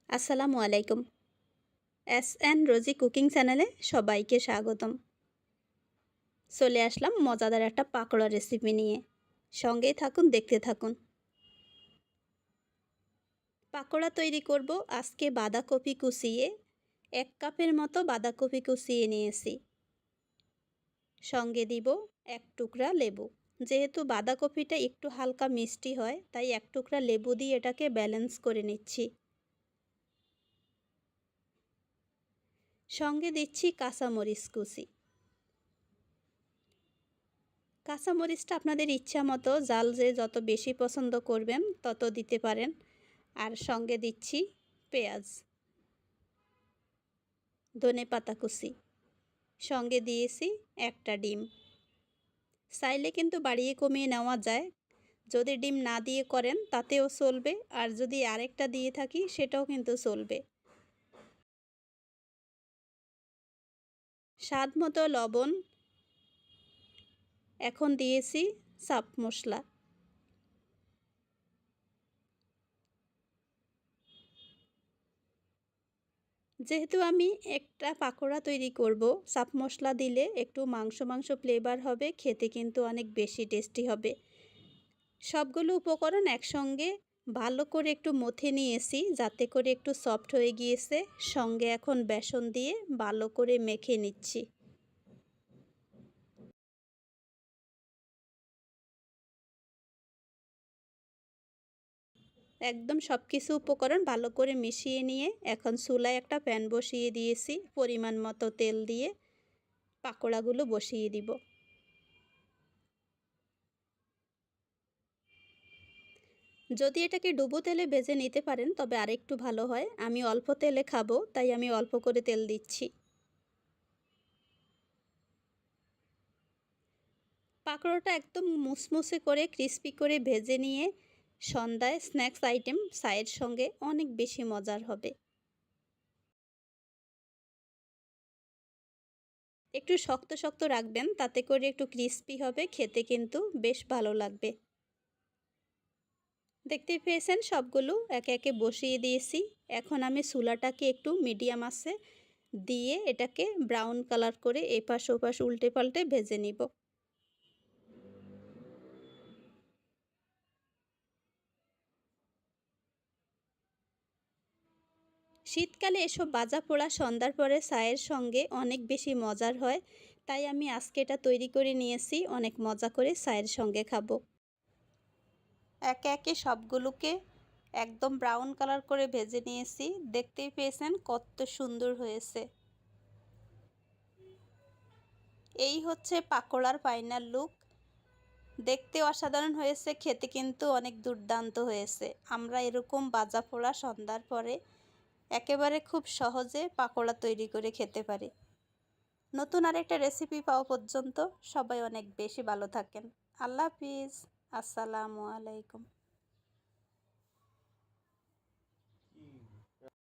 আসসালামু আলাইকুম। S N রোজি cooking চ্যানেলে সবাইকে স্বাগতম। চলে আসলাম মজাদার একটা পাকোড়া রেসিপি নিয়ে। সঙ্গেই থাকুন, দেখতে থাকুন। পাকোড়া তৈরি করব আজকে বাঁধাকপি কুচিয়ে 1 কাপের মতো বাঁধাকপি কুচিয়ে নিয়েছি। সঙ্গে দিব 1 টুকরা লেবু। যেহেতু বাঁধাকপিটা একটু হালকা মিষ্টি হয়, তাই 1 টুকরা লেবু দিয়ে এটাকে ব্যালেন্স করে নিচ্ছি। সঙ্গে দিচ্ছি কাঁচামরিচ কুচি। কাঁচামরিচটা আপনাদের ইচ্ছা মতো জাল যে যত বেশি পছন্দ করবেন তত দিতে পারেন। আর সঙ্গে দিচ্ছি পেঁয়াজ, ধনেপাতা কুচি, সঙ্গে দিয়েছি একটা ডিম। চাইলে কিন্তু বাড়িয়ে কমিয়ে নেওয়া যায়। যদি ডিম না দিয়ে করেন তাতেও চলবে, আর যদি আরেকটা দিয়ে থাকি সেটাও কিন্তু চলবে। স্বাদ মতো লবণ, এখন দিয়েছি চাট মশলা। যেহেতু আমি একটা পাকোড়া তৈরি করব, চাট মশলা দিলে একটু মাংস ফ্লেভার হবে, খেতে কিন্তু অনেক বেশি টেস্টি হবে। সবগুলো উপকরণ একসঙ্গে ভালো করে একটু মথে নিয়েছি, যাতে করে একটু সফট হয়ে গিয়েছে। সঙ্গে এখন বেসন দিয়ে ভালো করে মেখে নিচ্ছি। একদম সব কিছু উপকরণ ভালো করে মিশিয়ে নিয়ে এখন চুলায় একটা প্যান বসিয়ে দিয়েছি। পরিমাণ মতো তেল দিয়ে পাকোড়াগুলো বসিয়ে দিব। যদি এটাকে ডুবো তেলে ভেজে নিতে পারেন তবে আরেকটু ভালো হয়। আমি অল্প তেলে খাবো, তাই আমি অল্প করে তেল দিচ্ছি। পাকোড়াটা একদম মুসমুসে করে ক্রিস্পি করে ভেজে নিয়ে সন্ধ্যায় স্ন্যাক্স আইটেম চায়ের সঙ্গে অনেক বেশি মজার হবে। একটু শক্ত শক্ত রাখবেন, তাতে করে একটু ক্রিস্পি হবে, খেতে কিন্তু বেশ ভালো লাগবে। দেখতেই পেয়েছেন সবগুলো একে একে বসিয়ে দিয়েছি। এখন আমি চুলাটাকে একটু মিডিয়াম আঁচে দিয়ে এটাকে ব্রাউন কালার করে এপাশ ওপাশ উল্টে পাল্টে ভেজে নিব। শীতকালে এসব ভাজা পোড়া সন্ধ্যার পরে চায়ের সঙ্গে অনেক বেশি মজার হয়, তাই আমি আজকে এটা তৈরি করে নিয়েছি, অনেক মজা করে চায়ের সঙ্গে খাবো। একে একে সবগুলোকে একদম ব্রাউন কালার করে ভেজে নিয়েছি। দেখতেই পেয়েছেন কত সুন্দর হয়েছে। এই হচ্ছে পাকোড়ার ফাইনাল লুক। দেখতেও অসাধারণ হয়েছে, খেতে কিন্তু অনেক দুর্দান্ত হয়েছে। আমরা এরকম ভাজা পোড়া সন্ধ্যার পরে একেবারে খুব সহজে পাকোড়া তৈরি করে খেতে পারি। নতুন আরেকটা রেসিপি পাওয়া পর্যন্ত সবাই অনেক বেশি ভালো থাকেন। আল্লাহ হাফিজ। আসসালামু আলাইকুম।